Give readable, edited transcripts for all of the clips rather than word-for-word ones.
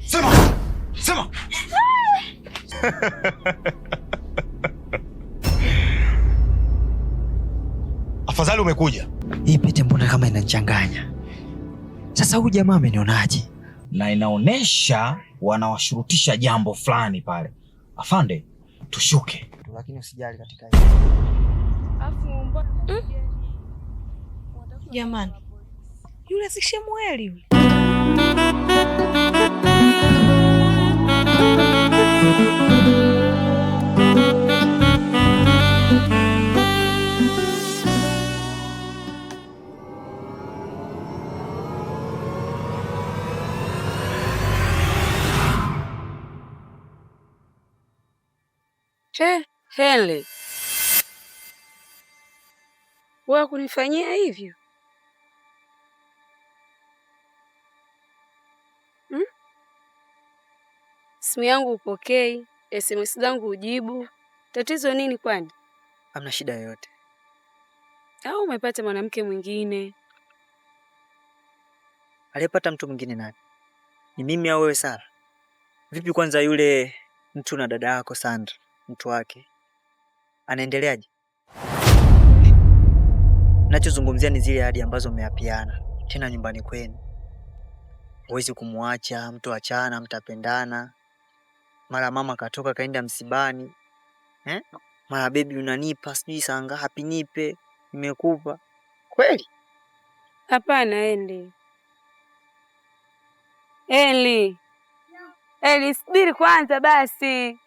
Sema. Afadhali umekuja. Hii pete mbona kama inanichanganya? Sasa huyu jamaa amenionaje? Na inaonesha wanawashurutisha jambo fulani pale. Afande, tushuke. Lakini usijali katika hili. Jamani. Yule si Shemueli yule. Henry. Wewe kunifanyia hivyo? Simu yangu upokei, SMS zangu ujibu. Tatizo nini kwani? Hamna shida yoyote. Au umepata mwanamke mwingine? Aliyepata mtu mwingine nani? Ni mimi au wewe Sara? Vipi kwanza yule mtu na dada yako Sandra, mtu wake? Anaendeleaje? Nachozungumzia ni zile ahadi ambazo mmeapiana tena nyumbani kwenu. Huwezi kumwacha, mtu achana, mtapendana. Mara mama katoka kaenda msibani. Mara baby unanipa, sijui saa ngapi nipe, nimekupa. Kweli? Hapana Henry. Henry, subiri kwanza basi.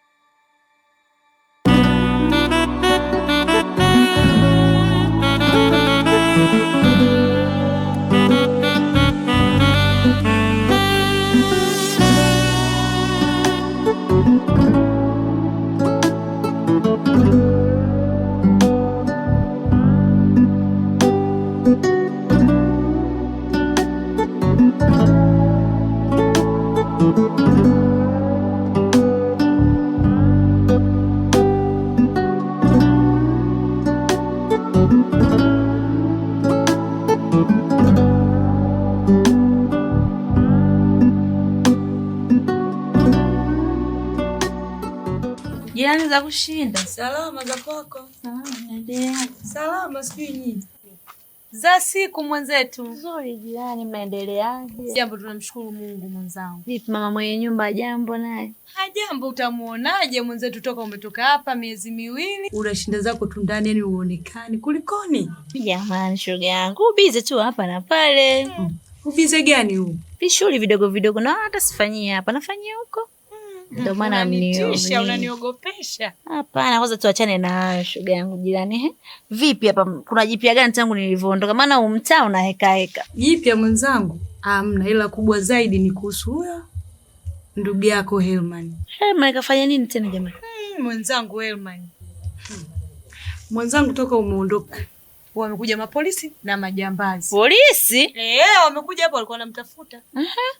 Jirani za kushinda. Salama za kwako. Salama sijui nyinyi. Za siku mwenzetu. Nzuri jirani, mnaendeleaje? Jambo, tunamshukuru Mungu mwenzangu. Vipi mama mwenye nyumba jambo naye? Hajambo, utamuonaje mwenzetu toka umetoka hapa miezi miwili? Unashinda zako tu ndani yani uonekani. Kulikoni? Jamani shoga yangu, bize tu hapa na pale. Ubize gani huu? Shughuli vidogo vidogo na hata sifanyia hapa, nafanyia huko. Ndio maana mnitisha, unaniogopesha. Hapana, kwanza tuachane na shoga yangu jirani. Vipi hapa kuna jipya gani tangu nilivyoondoka? Maana umtaa una heka. Jipya mwenzangu? Hamna, ila kubwa zaidi ni kuhusu huyo ndugu yako Helman. Helman kafanya nini tena jamani? Mwenzangu Helman. Mwenzangu toka umeondoka wamekuja mapolisi na majambazi. Polisi? Wamekuja hapo walikuwa wanamtafuta.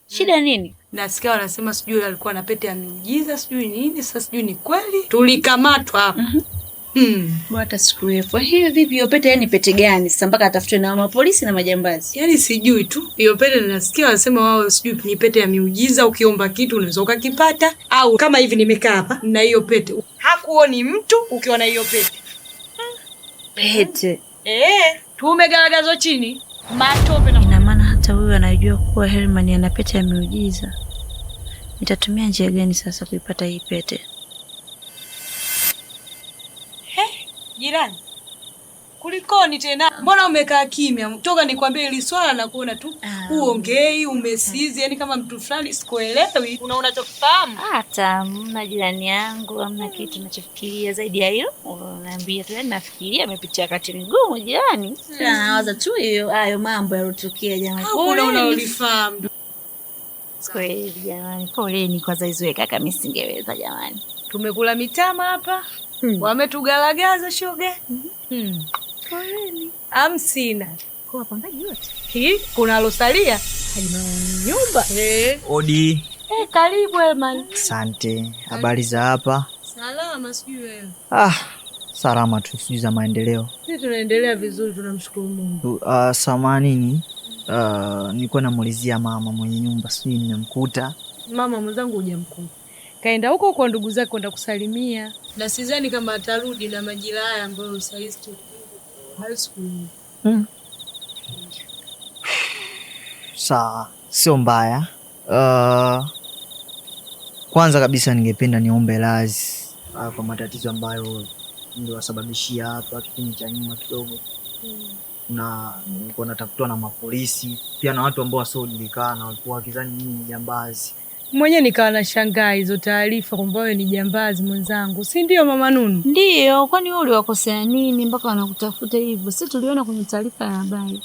Shida nini? Nasikia wanasema sijui alikuwa na pete ya miujiza, sijui nini, sasa sijui ni kweli. Tulikamatwa hapa. Bwana sikuwepo. Hiyo vipi hiyo pete yani pete gani? Sasa mpaka atafutwe na mapolisi na majambazi. Yaani sijui tu. Hiyo pete nasikia wanasema wao sijui ni pete ya miujiza, ukiomba kitu unaweza ukakipata, au kama hivi nimekaa hapa na hiyo pete. Hakuoni mtu ukiwa na hiyo pete. Pete. Tumegaragazwa chini. Matope na ina maana hata huyu anajua kuwa Helman ana pete ya miujiza. Nitatumia njia gani sasa kuipata hii pete? Jirani. Kulikoni tena? Mbona umekaa kimya? Toka nikwambie ili swala na kuona tu uongei, umesizi, yani kama mtu fulani sikuelewi. Unachofahamu? Hata mna jirani yangu, hamna kitu ninachofikiria zaidi ya hilo. Unaniambia tu nafikiria amepitia wakati mgumu jirani. Nawaza tu hayo mambo yalotokea jamani. Kuna unalifahamu. Kweli jamani, poleni kwa hizo kaka, mimi singeweza jamani. Tumekula mitama hapa. Wametugalagaza shoga. Poleni. Hamsina. Kwa pambaji yote. Kuna alosalia? Hajima nyumba. Odi. Karibu Helman. Asante. Habari za hapa? Salama sijui wewe. Salama tu, sijui za maendeleo. Sisi tunaendelea vizuri, tunamshukuru Mungu. Samanini. Nilikuwa namuulizia mama mwenye nyumba, sijui nimemkuta. mama mwenzangu hujamkuta. Kaenda huko kwa ndugu zake kwenda kusalimia. Na sidhani kama atarudi na majira haya ambayo saizi tu. Haisikuni. Sawa, sio mbaya. Kwanza kabisa ningependa niombe radhi kwa matatizo ambayo niliwasababishia hapa kipindi cha nyuma kidogo. Na nilikuwa natafutwa na mapolisi, pia na watu ambao wasiojulikana walikuwa wakidhani mimi ni jambazi. Mwenyewe nikawa nashangaa hizo taarifa kwamba wewe ni jambazi mwenzangu. Si ndio Mama Nunu? Ndio, kwani wewe uliwakosea nini mpaka wanakutafuta hivyo? Sisi tuliona kwenye taarifa ya habari.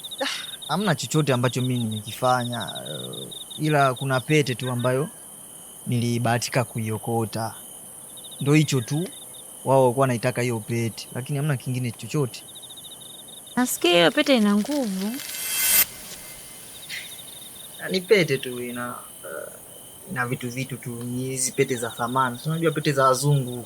Hamna chochote ambacho mimi nimekifanya, ila kuna pete tu ambayo nilibahatika kuiokota. Ndio hicho tu. Wao walikuwa wanaitaka hiyo pete, lakini hamna kingine chochote. Nasikia hiyo pete ina nguvu. Ni pete tu na vitu tu, ni hizi pete za thamani. Unajua pete za wazungu.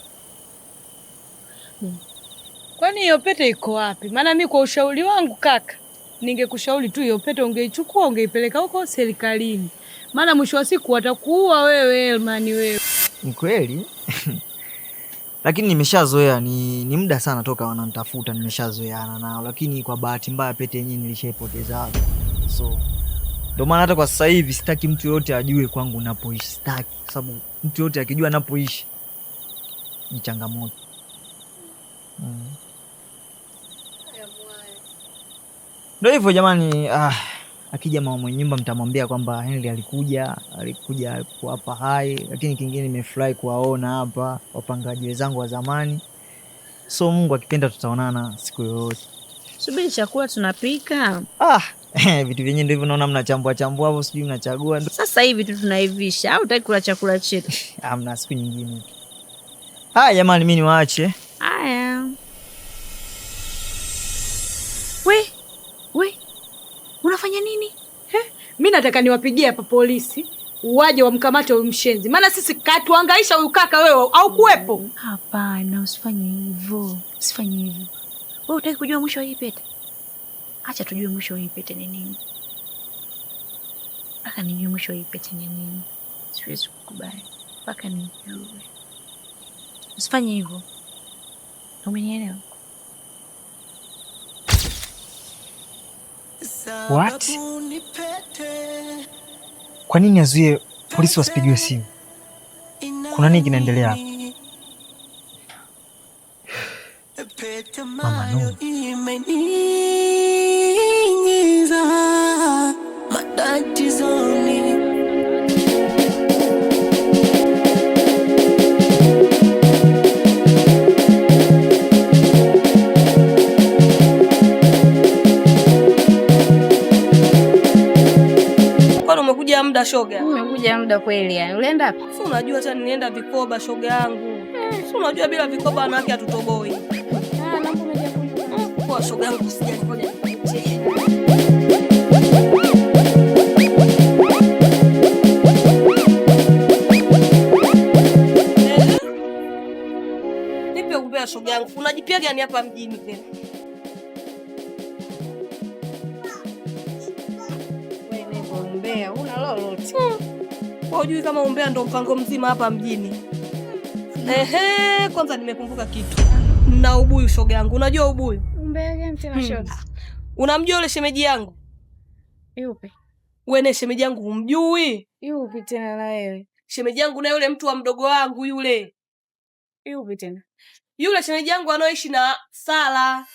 Kwani hiyo pete iko wapi? Maana mimi kwa ushauri wangu kaka, ningekushauri tu hiyo pete ungeichukua ungeipeleka huko serikalini. Maana mwisho wa siku watakuua wewe Elmani wewe. Ni kweli? Lakini nimeshazoea, ni muda sana toka wananitafuta, nimeshazoeana nao, lakini kwa bahati mbaya pete yenyewe nilishaipoteza. So ndio maana hata kwa sasa hivi sitaki mtu yote ajue kwangu napoishi, sitaki, kwa sababu mtu yote akijua napoishi ni changamoto. Ndio hivyo jamani. Akija mama mwenye nyumba mtamwambia kwamba Henry alikuja kuwapa hai, lakini kingine nimefurahi kuwaona hapa wapangaji wenzangu wa zamani. So Mungu akipenda tutaonana siku yoyote. Subiri chakula tunapika. Vitu vyenyewe ndio hivyo, naona mnachambua hapo, sijui mnachagua. Sasa hivi tu tunaivisha au utaki kula chakula chetu? Hamna, siku nyingine. Haya jamani, mimi niwaache. Haya. We. Unafanya nini? Mimi nataka niwapigie hapa polisi waje wamkamate huyu mshenzi. Maana sisi katuangaisha huyu kaka wewe au kuwepo? Hapana, usifanye hivyo. Usifanye hivyo. Wewe utaki kujua mwisho wa hii pete? Acha tujue mwisho wa hii pete ni nini. Mpaka nijue mwisho wa hii pete ni nini. Siwezi kukubali. Mpaka nijue. Usifanye hivyo. Umenielewa? What? Kwa nini azuie polisi wasipigiwe simu? Kuna nini kinaendelea hapa? Mama Nunu. Umekuja muda shoga. Umekuja muda kweli yani. Ulienda wapi? Si unajua hata nilienda vikoba shoga yangu. Si unajua bila vikoba wanawake hatutoboi. Na mbona hujakuja? Kwa shoga yangu usijali ngoja. Nipe umbea shoga yangu. Unajipia gani hapa mjini tena? Una lolote. Hujui kama umbea ndo mpango mzima hapa mjini. Kwanza nimekumbuka kitu. Na ubuyu shoga yangu. Unajua ubuyu? Umbea gani tena shoga? Unamjua yule shemeji yangu? Yupi? Wewe shemeji yangu humjui? Yupi tena na wewe? Shemeji yangu na yule mtu wa mdogo wangu yule. Yupi tena? Yule shemeji yangu anaoishi na Sala.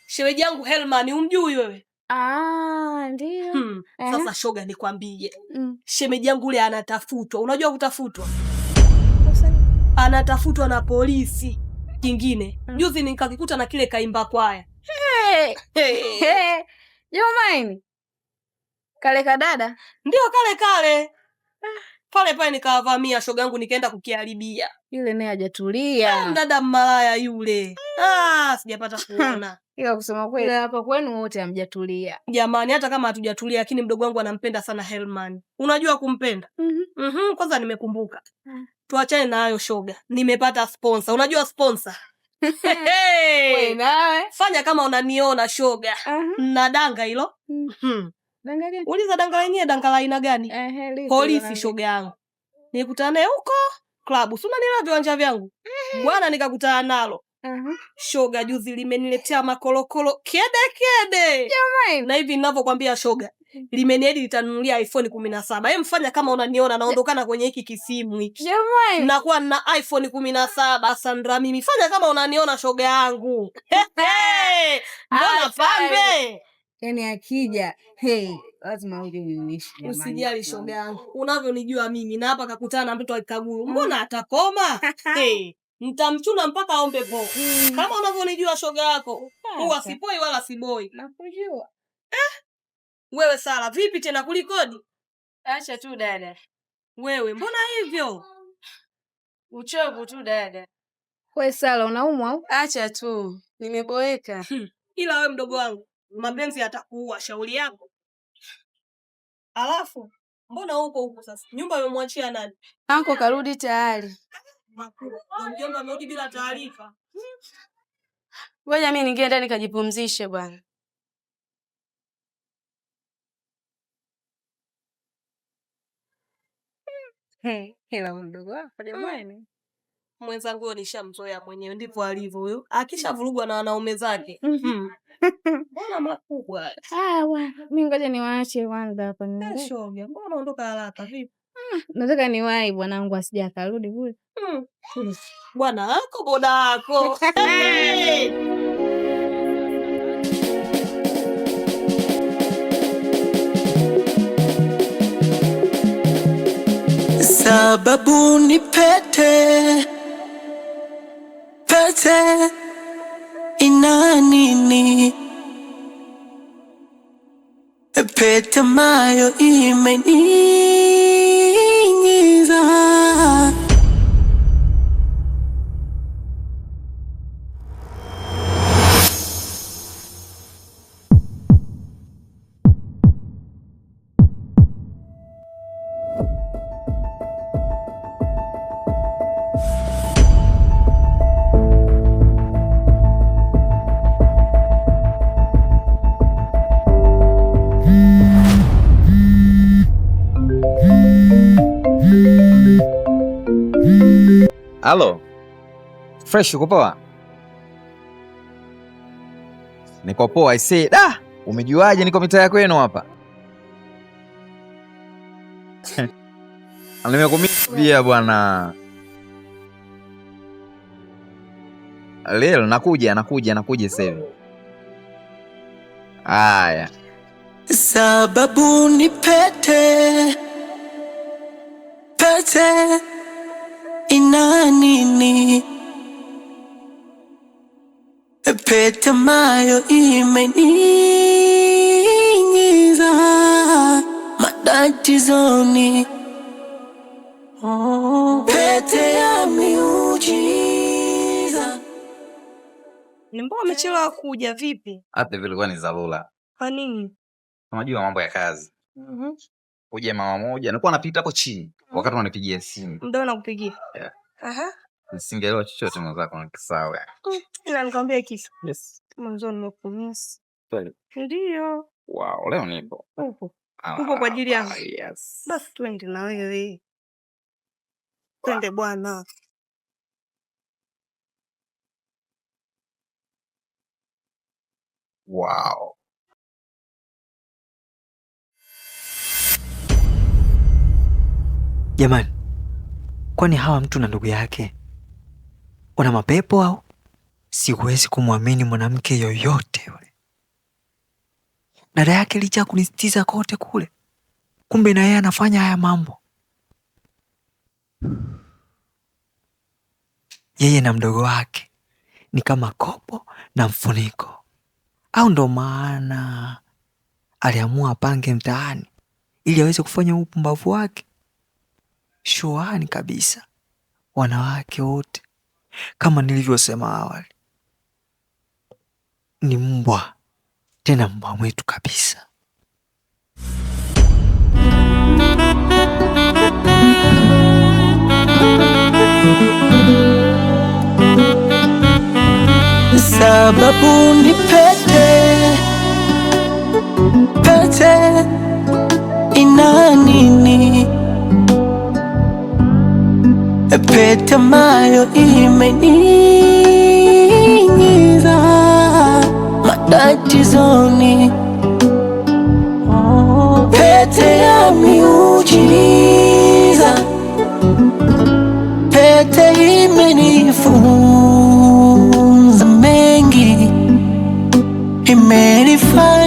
Shemeji yangu Helman, humjui wewe? Ndio. Sasa shoga nikwambie. Shemeji yangu yule anatafutwa. Unajua kutafutwa? Anatafutwa na polisi. Kingine. Juzi nikakikuta na kile kaimba kwaya. Jomaini. Kale kadada? Ndio kale. Pale nikawavamia shoga yangu nikaenda kukiharibia. Yule naye hajatulia. Dada mmalaya yule. Sijapata kuona. Ila kusema kweli hapa kwenu wote hamjatulia. Jamani, hata kama hatujatulia lakini mdogo wangu anampenda sana Helman. Unajua kumpenda? Kwanza nimekumbuka. Tuachane na hayo shoga. Nimepata sponsor. Unajua sponsor? Wewe nawe fanya kama unaniona shoga. Na danga hilo. Danga gani? Uliza danga lenyewe, danga la aina gani? Polisi shoga yangu. Nikutane huko klabu. Si unanielewa viwanja vyangu? Bwana nikakutana nalo. Shoga juzi limeniletea makolokolo kede. Jamani. Na hivi ninavyokuambia shoga, limeniahidi litanunulia iPhone 17. Hebu mfanya kama unaniona naondokana kwenye hiki kisimu hiki. Jamani. Nakuwa na iPhone 17 Sandra mimi. Fanya kama unaniona shoga yangu. Mbona pambe? Yaani akija, lazima uje uniishi. Usijali shoga yangu. Unavyonijua mimi na hapa kakutana na mtoto akikaguru. Mbona atakoma? Nitamchuna mpaka aombe po. Kama unavyonijua shoga yako. Huwa sipoi wala siboi. Nakujua. Wewe Sala, vipi tena kulikodi? Acha tu dada. Wewe, mbona hivyo? Uchovu tu dada. Wewe Sala unaumwa au? Acha tu. Nimeboeka. Ila wewe mdogo wangu, mapenzi yatakuua, shauri yako. Alafu, mbona huko sasa? Nyumba umemwachia nani? Anko karudi tayari. Mjomba amerudi bila taarifa. Ngoja mimi ningeenda nikajipumzishe bwana. Hela mdogo wako jamani. Mwenzangu nishamzoea mwenyewe, ndivyo alivyo huyo. Akishavurugwa na wanaume zake. Mbona makubwa? Bwana, mimi ngoja niwaache kwanza hapa niende. Shoga, mbona unaondoka haraka vipi? Nataka niwahi bwanangu asije akarudi kule. Bwana wako boda wako. Sababu ni pete ina nini? Pete mayo imeniingiza. Halo. Fresh uko poa? Niko poa aisee. Umejuaje niko mitaa kwenu hapa? Nimekuambia bwana. Leo nakuja sasa hivi. Haya. Sababu ni pete ina nini? Pete mayo imeniingiza matatizoni. Pete ya miujiza. Ni mbona umechelewa kuja vipi? Hata vile ilikuwa ni dharura. Kwa nini? Unajua mambo ya kazi. Uje mama moja nilikuwa napita hapo chini wakati unanipigia simu. Ndio nakupigia. Yeah. Aha. Nisingeelewa chochote mwenzako nakisahau. Ila nikwambia kitu. Yes. Mwanzo nimekumiss. Kweli. Ndio. Wow, leo nipo. Upo kwa ajili yangu. Yes. Basi twende na wewe. Twende bwana. Wow. Jamani, kwani hawa mtu na ndugu yake wana mapepo au? Siwezi kumwamini mwanamke yoyote yule. Dada yake licha kunisitiza kote kule, kumbe na yeye anafanya haya mambo. Yeye na mdogo wake ni kama kopo na mfuniko, au ndo maana aliamua apange mtaani ili aweze kufanya upumbavu wake. Shuani kabisa, wanawake wote kama nilivyosema awali ni mbwa, tena mbwa mwetu kabisa. Sababu ni pete pete ina nini? Pete mayo imeniingiza matatizoni, pete ya miujiza, pete imenifunza mengi, imenifanya